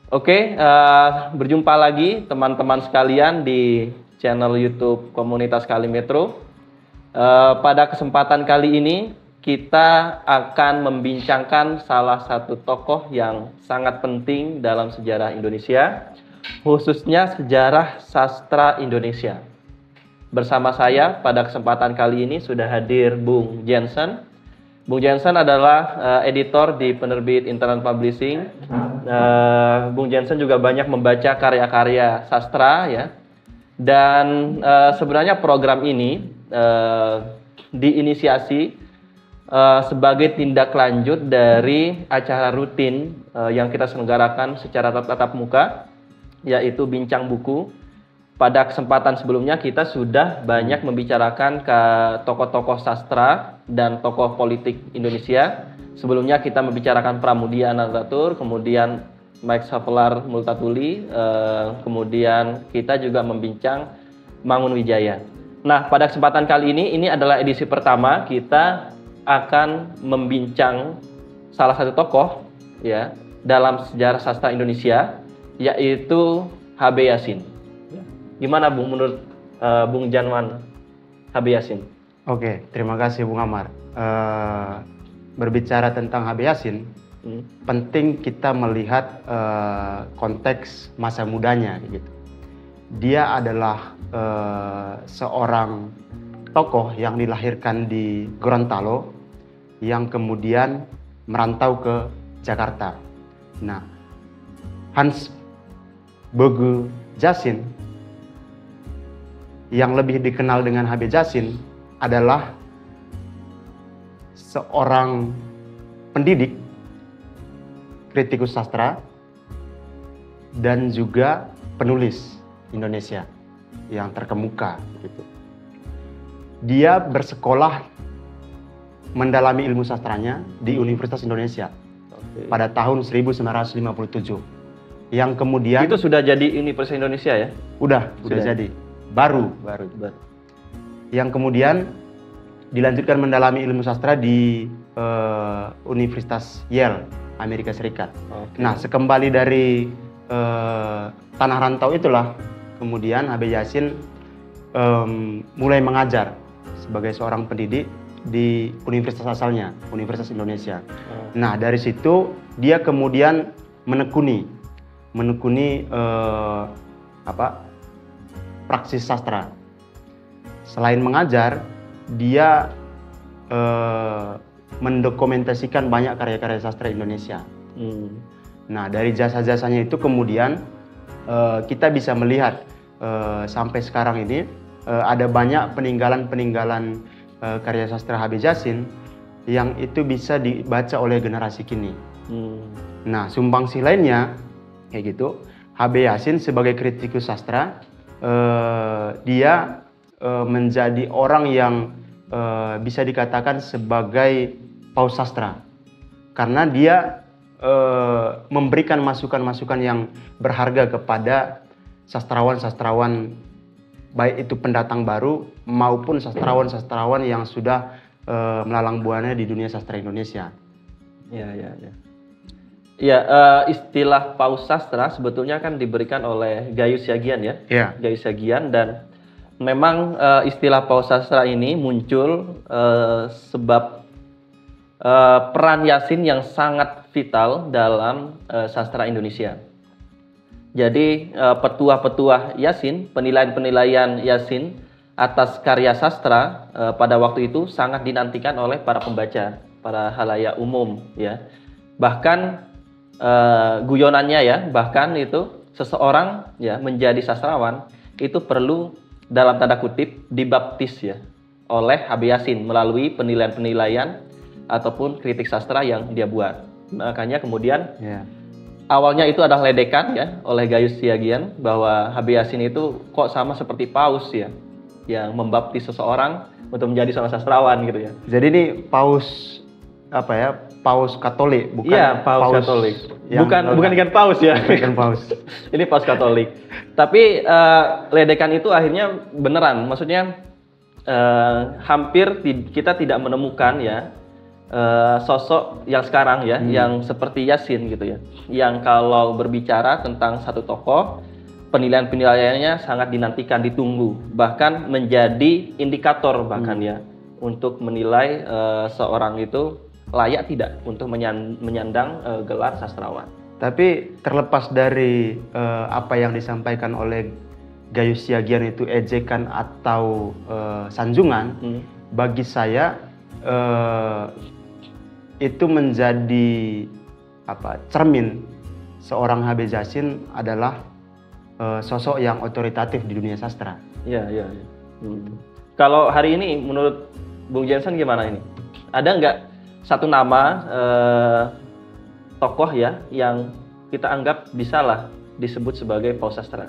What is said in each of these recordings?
Oke, berjumpa lagi teman-teman sekalian di channel YouTube Komunitas Kali Metro. Pada kesempatan kali ini kita akan membincangkan salah satu tokoh yang sangat penting dalam sejarah Indonesia, khususnya sejarah sastra Indonesia. Bersama saya pada kesempatan kali ini sudah hadir Bung Jensen. Bung Jensen adalah editor di penerbit Internet Publishing. Bung Jensen juga banyak membaca karya-karya sastra ya. Dan sebenarnya program ini diinisiasi sebagai tindak lanjut dari acara rutin yang kita selenggarakan secara tatap muka, yaitu Bincang Buku. Pada kesempatan sebelumnya kita sudah banyak membicarakan ke tokoh-tokoh sastra dan tokoh politik Indonesia. Sebelumnya kita membicarakan Pramudia Anantatur, kemudian Max Havelaar Multatuli, kemudian kita juga membincang Mangunwijaya. Nah, pada kesempatan kali ini adalah edisi pertama kita akan membincang salah satu tokoh ya dalam sejarah sastra Indonesia, yaitu H.B. Yasin. Gimana Bung menurut Bung Janwan H.B. Yasin? Oke, terima kasih Bung Amar. Berbicara tentang H.B. Yasin, penting kita melihat konteks masa mudanya gitu. Dia adalah seorang tokoh yang dilahirkan di Gorontalo yang kemudian merantau ke Jakarta. Nah, Hans Boege Yasin yang lebih dikenal dengan H.B. Yasin adalah seorang pendidik, kritikus sastra, dan juga penulis Indonesia yang terkemuka. Gitu. Dia bersekolah mendalami ilmu sastranya di Universitas Indonesia pada tahun 1957. Yang kemudian itu sudah jadi Universitas Indonesia ya? Sudah jadi. Baru. Yang kemudian dilanjutkan mendalami ilmu sastra di Universitas Yale, Amerika Serikat. Okay. Nah, sekembali dari tanah rantau itulah kemudian H.B. Yasin mulai mengajar sebagai seorang pendidik di universitas asalnya, Universitas Indonesia. Nah, dari situ dia kemudian menekuni praksis sastra. Selain mengajar, dia mendokumentasikan banyak karya-karya sastra Indonesia. Nah, dari jasa-jasanya itu kemudian kita bisa melihat sampai sekarang ini ada banyak peninggalan karya sastra H.B. Yasin yang itu bisa dibaca oleh generasi kini. Nah, sumbangsih lainnya kayak gitu, H.B. Yasin sebagai kritikus sastra, dia menjadi orang yang bisa dikatakan sebagai paus sastra karena dia memberikan masukan-masukan yang berharga kepada sastrawan-sastrawan baik itu pendatang baru maupun sastrawan-sastrawan yang sudah melalang buana di dunia sastra Indonesia. Ya, istilah paus sastra sebetulnya kan diberikan oleh Gayus Yagian ya. Gayus Yagian, dan memang istilah paus sastra ini muncul sebab peran Yasin yang sangat vital dalam sastra Indonesia. Jadi petuah-petuah Yasin, penilaian-penilaian Yasin atas karya sastra pada waktu itu sangat dinantikan oleh para pembaca, para halayak umum ya. Bahkan guyonannya ya, bahkan itu seseorang ya menjadi sastrawan itu perlu dalam tanda kutip dibaptis ya oleh H.B. Yasin melalui penilaian-penilaian ataupun kritik sastra yang dia buat. Makanya kemudian awalnya itu adalah ledekan ya oleh Gayus Yagian bahwa H.B. Yasin itu kok sama seperti paus ya yang membaptis seseorang untuk menjadi seorang sastrawan gitu ya. Jadi ini paus Paus Katolik, bukan? Iya, paus Katolik. Bukan ikan paus ya. Bukan paus. Ini paus Katolik. Tapi ledekan itu akhirnya beneran. Maksudnya hampir kita tidak menemukan ya sosok yang sekarang ya, yang seperti Yasin gitu ya, yang kalau berbicara tentang satu tokoh, penilaian-penilaiannya sangat dinantikan, ditunggu, bahkan menjadi indikator bahkan ya untuk menilai seorang itu layak tidak untuk menyandang gelar sastrawan. Tapi terlepas dari apa yang disampaikan oleh Gayus Siagian itu ejekan atau sanjungan, bagi saya itu menjadi cermin seorang Habib Yasin adalah sosok yang otoritatif di dunia sastra. Iya. Kalau hari ini menurut Bung Jensen gimana ini? Ada nggak satu nama tokoh ya yang kita anggap bisalah disebut sebagai paus sastra?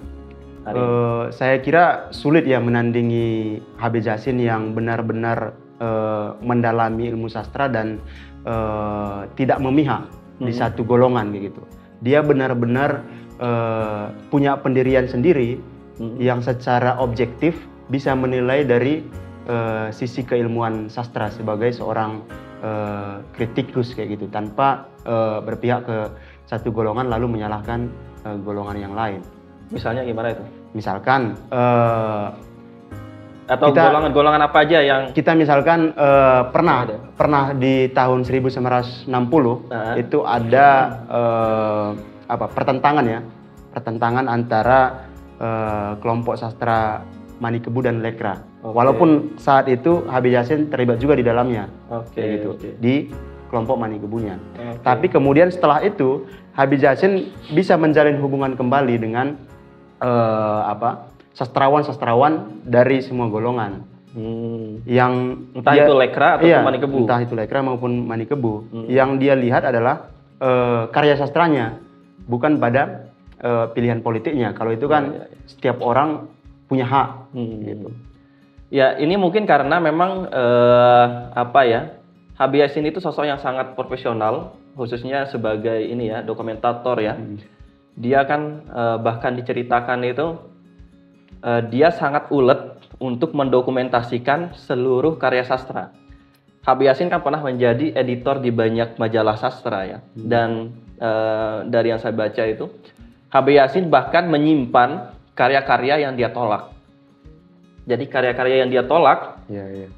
Saya kira sulit ya menandingi Habib Yasin yang benar-benar mendalami ilmu sastra dan tidak memihak di satu golongan gitu. Dia benar-benar punya pendirian sendiri yang secara objektif bisa menilai dari sisi keilmuan sastra sebagai seorang kritikus kayak gitu, tanpa berpihak ke satu golongan lalu menyalahkan golongan yang lain. Misalnya gimana itu? Misalkan atau golongan apa aja yang kita misalkan pernah di tahun 1960 itu ada pertentangan antara kelompok sastra Manikebu dan Lekra. Walaupun saat itu Habib Yasin terlibat juga di dalamnya, di kelompok Manikebunya. Tapi kemudian setelah itu Habib Yasin bisa menjalin hubungan kembali dengan sastrawan-sastrawan dari semua golongan. Yang itu Lekra atau Manikebu. Entah itu Lekra maupun Manikebu. Yang dia lihat adalah karya sastranya, bukan pada pilihan politiknya. Kalau itu kan setiap orang punya hak gitu. Ya, ini mungkin karena memang Habib Yasin itu sosok yang sangat profesional, khususnya sebagai dokumentator ya. Dia kan bahkan diceritakan itu dia sangat ulet untuk mendokumentasikan seluruh karya sastra. Habib Yasin kan pernah menjadi editor di banyak majalah sastra ya. Dan dari yang saya baca itu, Habib Yasin bahkan menyimpan karya-karya yang dia tolak. Jadi karya-karya yang dia tolak,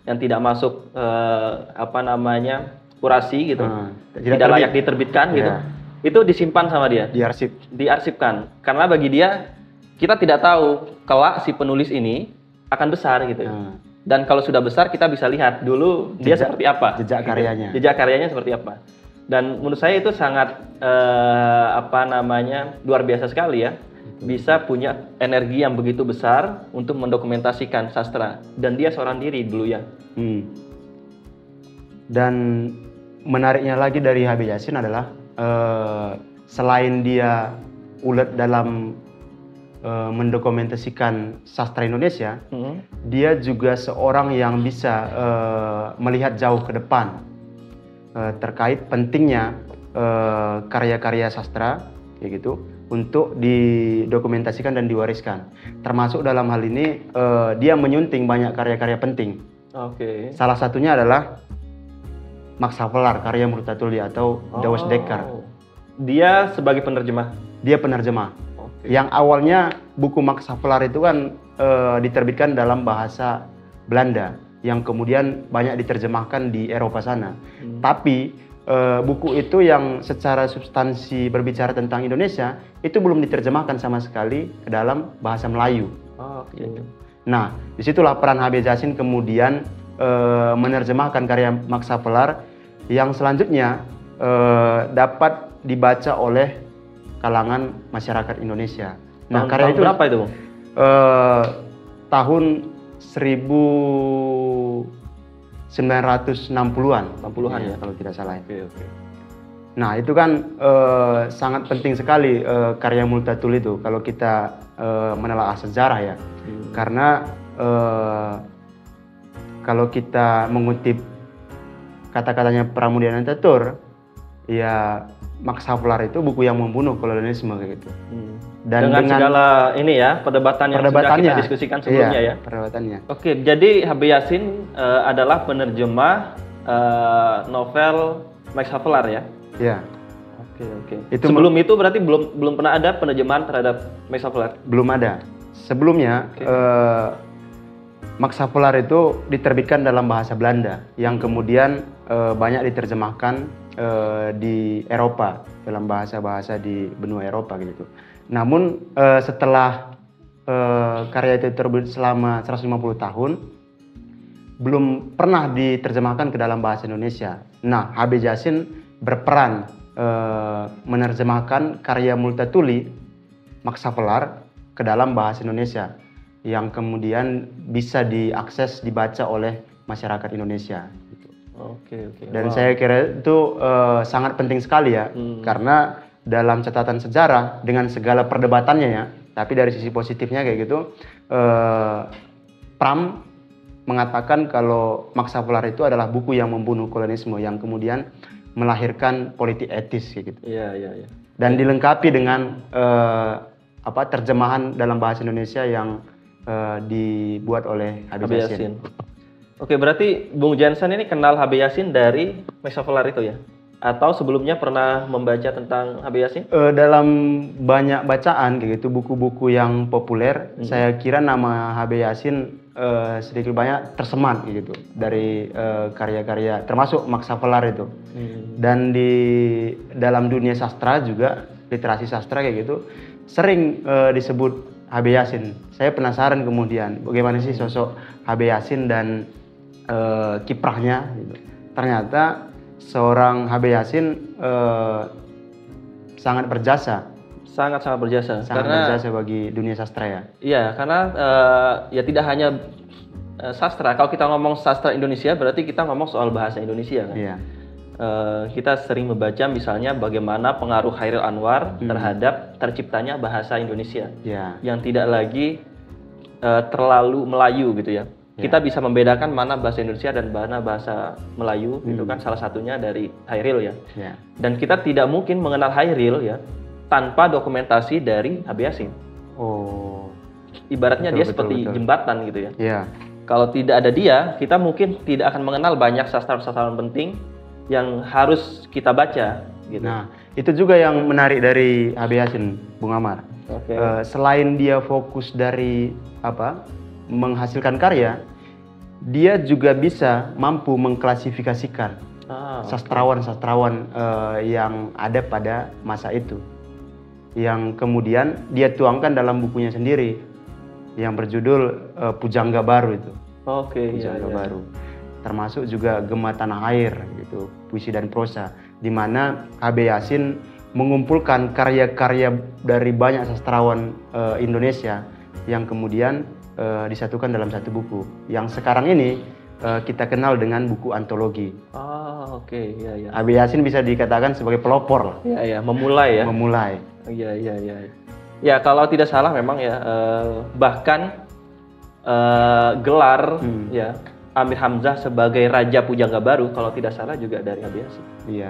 yang tidak masuk kurasi gitu, tidak layak diterbitkan gitu, itu disimpan sama dia, diarsipkan. Karena bagi dia, kita tidak tahu kelak si penulis ini akan besar gitu. Dan kalau sudah besar, kita bisa lihat dulu dia seperti apa, jejak karyanya, jejak karyanya seperti apa. Dan menurut saya itu sangat luar biasa sekali ya. Bisa punya energi yang begitu besar untuk mendokumentasikan sastra, dan dia seorang diri dulu ya. Dan menariknya lagi dari Habib Yasin adalah selain dia ulet dalam mendokumentasikan sastra Indonesia, dia juga seorang yang bisa melihat jauh ke depan terkait pentingnya karya-karya sastra kayak gitu untuk didokumentasikan dan diwariskan. Termasuk dalam hal ini dia menyunting banyak karya-karya penting. Salah satunya adalah Max Havelaar, karya Murtatuli atau Douwe Dekker. Dia sebagai penerjemah. Dia penerjemah. Yang awalnya buku Max Havelaar itu kan diterbitkan dalam bahasa Belanda, yang kemudian banyak diterjemahkan di Eropa sana. Tapi buku itu yang secara substansi berbicara tentang Indonesia itu belum diterjemahkan sama sekali ke dalam bahasa Melayu. Nah, disitulah peran Habib Yasin kemudian menerjemahkan karya Max Havelaar yang selanjutnya dapat dibaca oleh kalangan masyarakat Indonesia. Nah, karya itu berapa itu? Tahun 1960-an ya kalau tidak salah. Nah, itu kan sangat penting sekali karya Multatuli itu kalau kita menelaah sejarah ya. Karena kalau kita mengutip kata-katanya Pramudiana Tatur, ya Max Havelaar itu buku yang membunuh kolonialisme kayak gitu. Dan dengan segala ini ya perdebatan yang sudah kita diskusikan sebelumnya ya. Perdebatannya. Oke, jadi Habib Yasin adalah penerjemah novel Max Havelaar ya? Iya. Oke. Sebelum itu berarti belum pernah ada penerjemahan terhadap Max Havelaar? Belum ada. Sebelumnya Max Havelaar itu diterbitkan dalam bahasa Belanda yang kemudian banyak diterjemahkan di Eropa, dalam bahasa-bahasa di benua Eropa gitu. Namun setelah karya itu terbit selama 150 tahun, belum pernah diterjemahkan ke dalam bahasa Indonesia. Nah, H.B. Jassin berperan menerjemahkan karya Multatuli Max Havelaar ke dalam bahasa Indonesia yang kemudian bisa diakses, dibaca oleh masyarakat Indonesia. Gitu. Oke. Dan saya kira itu sangat penting sekali ya, karena dalam catatan sejarah dengan segala perdebatannya ya, tapi dari sisi positifnya kayak gitu, Pram mengatakan kalau Max Havelaar itu adalah buku yang membunuh kolonialisme yang kemudian melahirkan politik etis kayak gitu. Iya. Dan dilengkapi dengan terjemahan dalam bahasa Indonesia yang dibuat oleh H.B. Jassin. Oke, berarti Bung Jansen ini kenal H.B. Jassin dari Max Havelaar itu ya? Atau sebelumnya pernah membaca tentang H.B. Jassin? Dalam banyak bacaan kayak gitu, buku-buku yang populer, saya kira nama H.B. Jassin sedikit banyak tersemat gitu dari karya-karya termasuk Max Havelaar itu. Dan di dalam dunia sastra juga, literasi sastra kayak gitu, sering disebut H.B. Jassin. Saya penasaran kemudian bagaimana sih sosok H.B. Jassin dan kiprahnya gitu. Ternyata seorang H.B. Jassin sangat berjasa. Sangat berjasa. Karena berjasa bagi dunia sastra ya. Iya, karena ya tidak hanya sastra. Kalau kita ngomong sastra Indonesia, berarti kita ngomong soal bahasa Indonesia kan. Iya. Kita sering membaca misalnya bagaimana pengaruh Chairil Anwar terhadap terciptanya bahasa Indonesia, yang tidak lagi terlalu Melayu gitu ya. Kita bisa membedakan mana bahasa Indonesia dan mana bahasa Melayu, itu kan salah satunya dari Chairil ya. Dan kita tidak mungkin mengenal Chairil ya tanpa dokumentasi dari H.B. Jassin. Ibaratnya dia seperti jembatan gitu ya. Kalau tidak ada dia, kita mungkin tidak akan mengenal banyak sastrawan-sastrawan penting yang harus kita baca gitu. Nah, itu juga yang menarik dari H.B. Jassin, Bung Amar. Selain dia fokus dari menghasilkan karya, dia juga bisa mampu mengklasifikasikan sastrawan-sastrawan yang ada pada masa itu, yang kemudian dia tuangkan dalam bukunya sendiri yang berjudul Pujangga Baru itu. Pujangga Baru. Termasuk juga Gema Tanah Air gitu, puisi dan prosa, di mana H.B. Jassin mengumpulkan karya-karya dari banyak sastrawan Indonesia yang kemudian disatukan dalam satu buku yang sekarang ini kita kenal dengan buku antologi. H.B. Jassin bisa dikatakan sebagai pelopor. Memulai ya. Iya. Ya, kalau tidak salah memang ya, bahkan gelar ya Amir Hamzah sebagai Raja Pujangga Baru kalau tidak salah juga dari H.B. Jassin. Iya.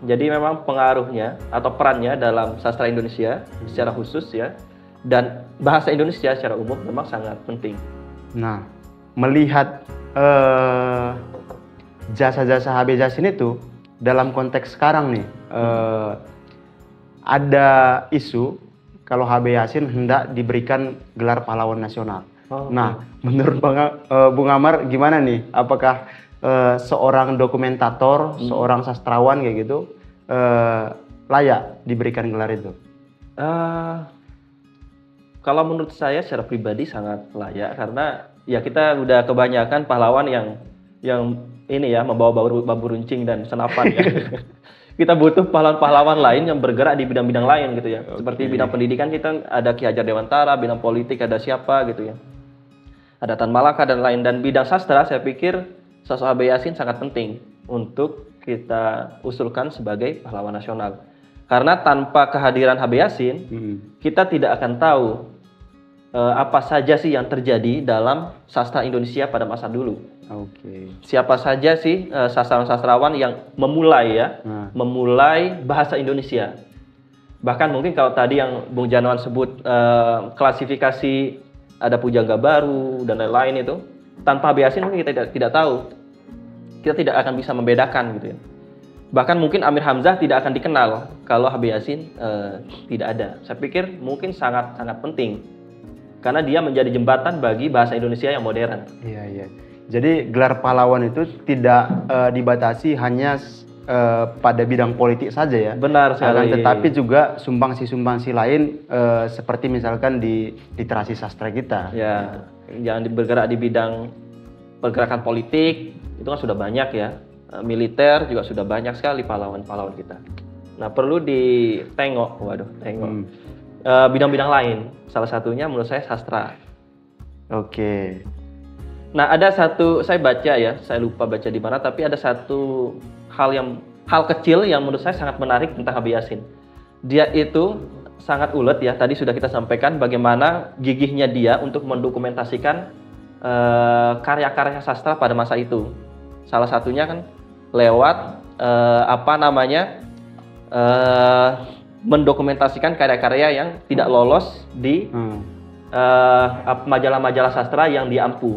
Jadi memang pengaruhnya atau perannya dalam sastra Indonesia secara khusus ya, dan bahasa Indonesia secara umum memang sangat penting. Nah, melihat jasa-jasa H.B. Jassin itu dalam konteks sekarang nih, ada isu kalau H.B. Jassin hendak diberikan gelar pahlawan nasional. Nah, menurut Bung Amar gimana nih? Apakah seorang dokumentator, seorang sastrawan kayak gitu layak diberikan gelar itu? Kalau menurut saya secara pribadi sangat layak, karena ya kita udah kebanyakan pahlawan yang ini ya membawa bambu runcing dan senapan ya. Kita butuh pahlawan-pahlawan lain yang bergerak di bidang-bidang lain gitu ya. Seperti bidang pendidikan kita ada Ki Hajar Dewantara, bidang politik ada siapa gitu ya. Ada Tan Malaka dan lain, dan bidang sastra saya pikir sosok H.B. Jassin sangat penting untuk kita usulkan sebagai pahlawan nasional. Karena tanpa kehadiran H.B. Jassin, kita tidak akan tahu apa saja sih yang terjadi dalam sastra Indonesia pada masa dulu. Siapa saja sih sastrawan-sastrawan yang memulai memulai bahasa Indonesia. Bahkan mungkin kalau tadi yang Bung Janwan sebut klasifikasi ada Pujangga Baru dan lain-lain itu, tanpa H.B. Jassin mungkin kita tidak tahu. kita tidak akan bisa membedakan gitu ya. Bahkan mungkin Amir Hamzah tidak akan dikenal kalau HB Yasin tidak ada. Saya pikir mungkin sangat penting karena dia menjadi jembatan bagi bahasa Indonesia yang modern. Iya, iya. Jadi gelar pahlawan itu tidak dibatasi hanya pada bidang politik saja ya. Benar sekali. Tetapi juga sumbangsi-sumbangsi lain seperti misalkan di literasi sastra kita. Ya, jangan bergerak di bidang pergerakan politik, itu kan sudah banyak ya. Militer juga sudah banyak sekali pahlawan-pahlawan kita. Nah, perlu ditengok, bidang-bidang lain. Salah satunya menurut saya sastra. Oke. Nah, ada satu, saya baca ya, saya lupa baca di mana, tapi ada satu hal kecil yang menurut saya sangat menarik tentang HB Yasin. Dia itu sangat ulet ya, tadi sudah kita sampaikan bagaimana gigihnya dia untuk mendokumentasikan karya-karya sastra pada masa itu. Salah satunya kan lewat mendokumentasikan karya-karya yang tidak lolos di majalah-majalah sastra yang diampu.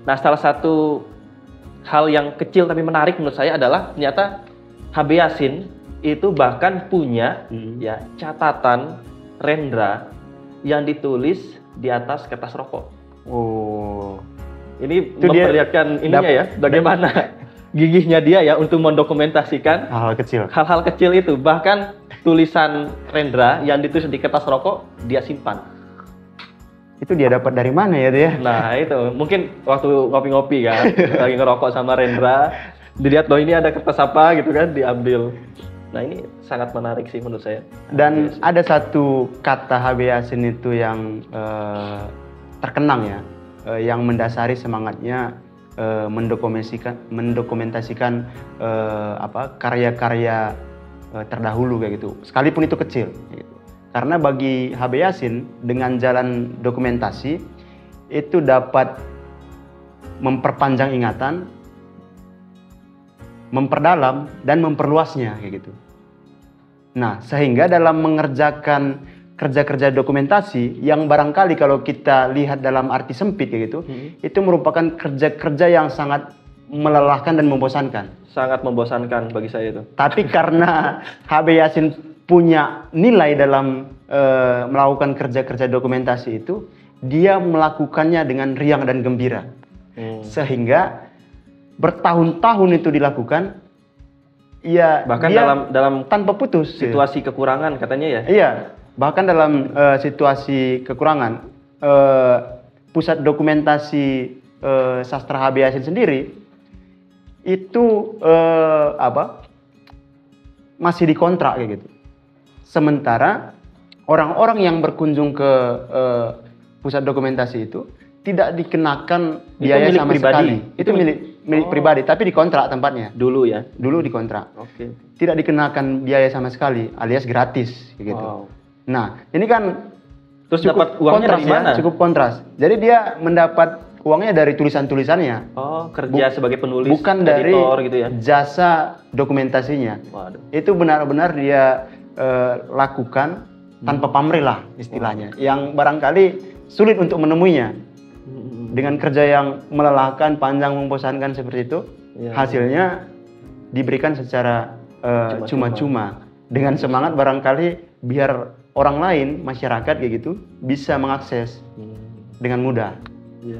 Nah, salah satu hal yang kecil tapi menarik menurut saya adalah ternyata HB Yasin itu bahkan punya ya catatan Rendra yang ditulis di atas kertas rokok. Oh, ini memperlihatkan ininya ya, bagaimana gigihnya dia ya untuk mendokumentasikan hal-hal kecil itu. Bahkan tulisan Rendra yang ditulis di kertas rokok dia simpan. Itu dia dapat dari mana ya dia? Nah itu mungkin waktu ngopi-ngopi kan, lagi ngerokok sama Rendra, dilihat loh ini ada kertas apa gitu kan, diambil. Nah ini sangat menarik sih menurut saya. Dan ada satu kata HB Yasin itu yang terkenang ya, yang mendasari semangatnya mendokumentasikan karya-karya terdahulu kayak gitu, sekalipun itu kecil. Gitu. Karena bagi HB Yasin dengan jalan dokumentasi itu dapat memperpanjang ingatan, memperdalam dan memperluasnya kayak gitu. Nah, sehingga dalam mengerjakan kerja-kerja dokumentasi yang barangkali kalau kita lihat dalam arti sempit kayak gitu, itu merupakan kerja-kerja yang sangat melelahkan dan membosankan. Sangat membosankan bagi saya itu. Tapi karena HB Yasin punya nilai dalam melakukan kerja-kerja dokumentasi itu, dia melakukannya dengan riang dan gembira. Sehingga bertahun-tahun itu dilakukan, ya bahkan dalam tanpa putus. Situasi kekurangan katanya ya? Iya, bahkan dalam situasi kekurangan, pusat dokumentasi sastra HB Yasin sendiri itu masih dikontrak kayak gitu. Sementara orang-orang yang berkunjung ke pusat dokumentasi itu tidak dikenakan biaya sama sekali. Itu milik pribadi, tapi dikontrak tempatnya. Dulu ya? Dulu dikontrak. Oke. Tidak dikenakan biaya sama sekali, alias gratis gitu. Wow. Nah, ini kan terus dapat uangnya dari mana? Cukup kontras. Jadi dia mendapat uangnya dari tulisan-tulisannya. Oh, kerja sebagai penulis, bukan dari gitu ya? Jasa dokumentasinya. Waduh. Itu benar-benar dia lakukan tanpa pamrih lah istilahnya. Yang barangkali sulit untuk menemuinya. Dengan kerja yang melelahkan, panjang, membosankan seperti itu, hasilnya diberikan secara cuma-cuma. Dengan semangat barangkali biar orang lain, masyarakat kayak gitu, bisa mengakses dengan mudah. Iya.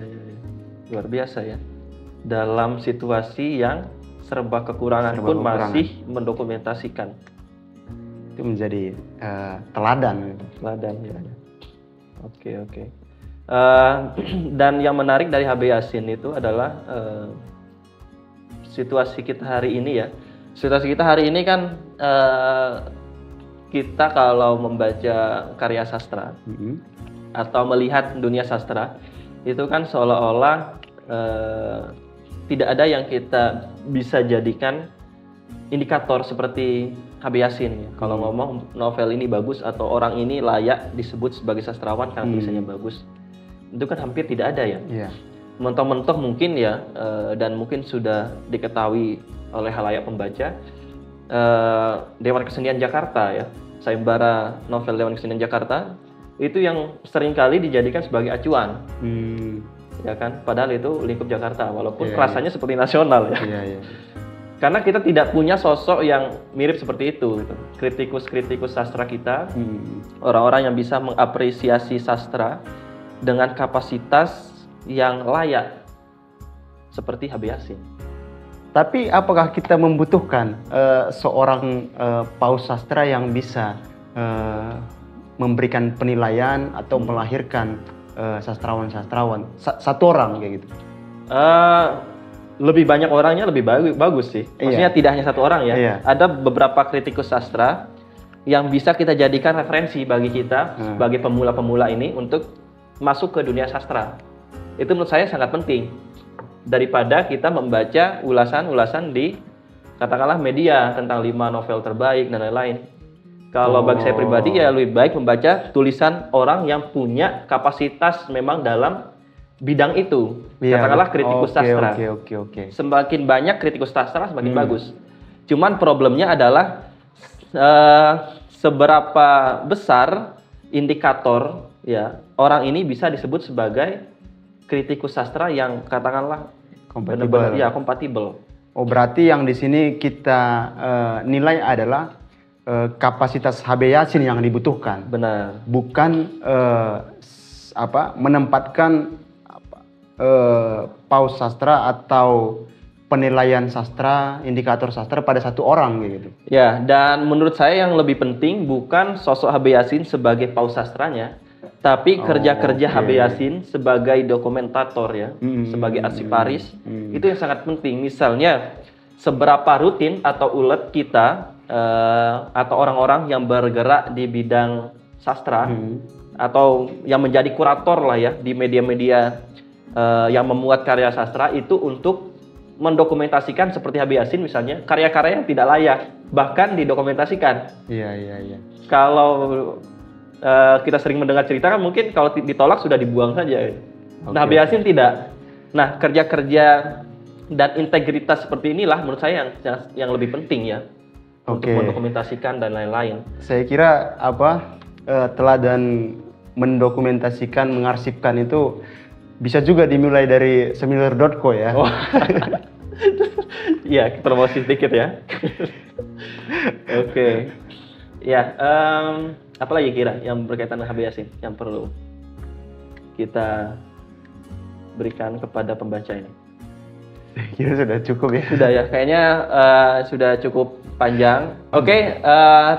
Luar biasa ya. Dalam situasi yang serba kekurangan masih mendokumentasikan. Itu menjadi teladan. Teladan ya. Oke. Dan yang menarik dari HB Yasin itu adalah situasi kita hari ini ya. Situasi kita hari ini kan kita kalau membaca karya sastra atau melihat dunia sastra itu kan seolah-olah tidak ada yang kita bisa jadikan indikator seperti HB Yasin ya. Kalau ngomong novel ini bagus atau orang ini layak disebut sebagai sastrawan karena tulisannya bagus, itu kan hampir tidak ada ya. Mentok-mentok mungkin ya, dan mungkin sudah diketahui oleh halayak pembaca, Dewan Kesenian Jakarta ya, sayembara novel Dewan Kesenian Jakarta itu yang seringkali dijadikan sebagai acuan. Ya kan, padahal itu lingkup Jakarta, walaupun rasanya seperti nasional ya. Karena kita tidak punya sosok yang mirip seperti itu, gitu. Kritikus sastra kita, orang-orang yang bisa mengapresiasi sastra dengan kapasitas yang layak, seperti H.B. Yasin. Tapi apakah kita membutuhkan seorang paus sastra yang bisa memberikan penilaian atau melahirkan sastrawan-sastrawan? Satu orang kayak gitu? Lebih banyak orangnya lebih bagus sih. Maksudnya tidak hanya satu orang ya. Ada beberapa kritikus sastra yang bisa kita jadikan referensi bagi kita sebagai pemula-pemula ini untuk masuk ke dunia sastra. Itu menurut saya sangat penting daripada kita membaca ulasan-ulasan di katakanlah media tentang 5 novel terbaik dan lain-lain. Kalau bagi saya pribadi ya lebih baik membaca tulisan orang yang punya kapasitas memang dalam bidang itu, katakanlah kritikus sastra. Semakin banyak kritikus sastra semakin bagus. Cuman problemnya adalah seberapa besar indikator ya orang ini bisa disebut sebagai kritikus sastra yang katakanlah kompatibel. Oh, berarti yang di sini kita nilai adalah kapasitas H.B. Yasin yang dibutuhkan. Benar. Bukan menempatkan paus sastra atau penilaian sastra, indikator sastra pada satu orang gitu. Ya, dan menurut saya yang lebih penting bukan sosok H.B. Yasin sebagai paus sastranya, tapi kerja-kerja H.B. Yasin sebagai dokumentator ya, sebagai arsiparis, itu yang sangat penting. Misalnya, seberapa rutin atau ulet kita atau orang-orang yang bergerak di bidang sastra atau yang menjadi kurator lah ya di media-media yang memuat karya sastra itu untuk mendokumentasikan seperti H.B. Yasin misalnya karya-karya yang tidak layak bahkan didokumentasikan. Iya. Kalau kita sering mendengar cerita kan mungkin kalau ditolak sudah dibuang saja. Nah, H.B. Yasin tidak. Nah, kerja-kerja dan integritas seperti inilah menurut saya yang lebih penting ya untuk mendokumentasikan dan lain-lain. Saya kira teladan mendokumentasikan, mengarsipkan itu bisa juga dimulai dari seminar.co ya. Iya, promosi sedikit ya. Oke. Ya, apa lagi kira yang berkaitan dengan H.B. Yasin yang perlu kita berikan kepada pembaca ini? Kira sudah cukup ya. Sudah ya, kayaknya sudah cukup panjang. Oke,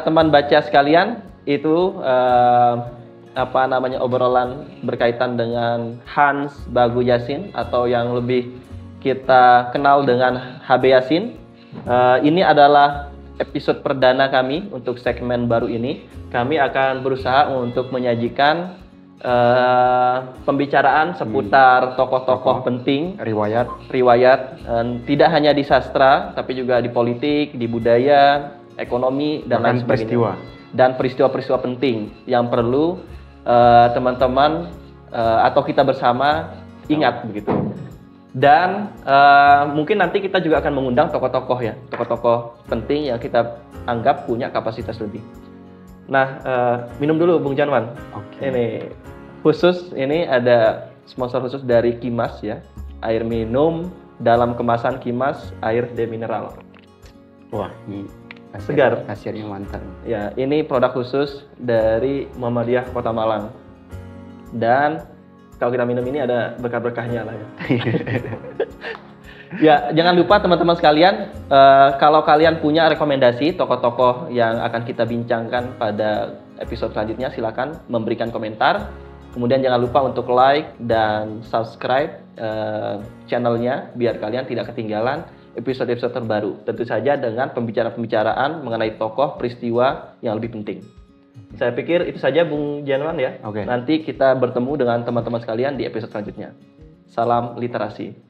teman baca sekalian, itu obrolan berkaitan dengan Hans Bagu Yasin atau yang lebih kita kenal dengan H.B. Yasin. Ini adalah episode perdana kami untuk segmen baru ini. Kami akan berusaha untuk menyajikan pembicaraan seputar tokoh-tokoh penting, riwayat, tidak hanya di sastra, tapi juga di politik, di budaya, ekonomi, dan lain sebagainya. Dan peristiwa-peristiwa penting yang perlu teman-teman atau kita bersama ingat begitu. Dan mungkin nanti kita juga akan mengundang tokoh-tokoh penting yang kita anggap punya kapasitas lebih. Nah, minum dulu Bung Janwan. Ini khusus, ini ada sponsor khusus dari Kimas ya, air minum dalam kemasan Kimas air demineral. Wah, ini segar, hasilnya mantap. Ya, ini produk khusus dari Muhammadiyah Kota Malang. Dan kalau kita minum ini ada berkah-berkahnya lah ya. Ya, jangan lupa teman-teman sekalian, kalau kalian punya rekomendasi tokoh-tokoh yang akan kita bincangkan pada episode selanjutnya, silakan memberikan komentar. Kemudian jangan lupa untuk like dan subscribe channelnya biar kalian tidak ketinggalan episode-episode terbaru. Tentu saja dengan pembicaraan mengenai tokoh peristiwa yang lebih penting. Saya pikir itu saja Bung Janwan ya. Nanti kita bertemu dengan teman-teman sekalian di episode selanjutnya. Salam literasi.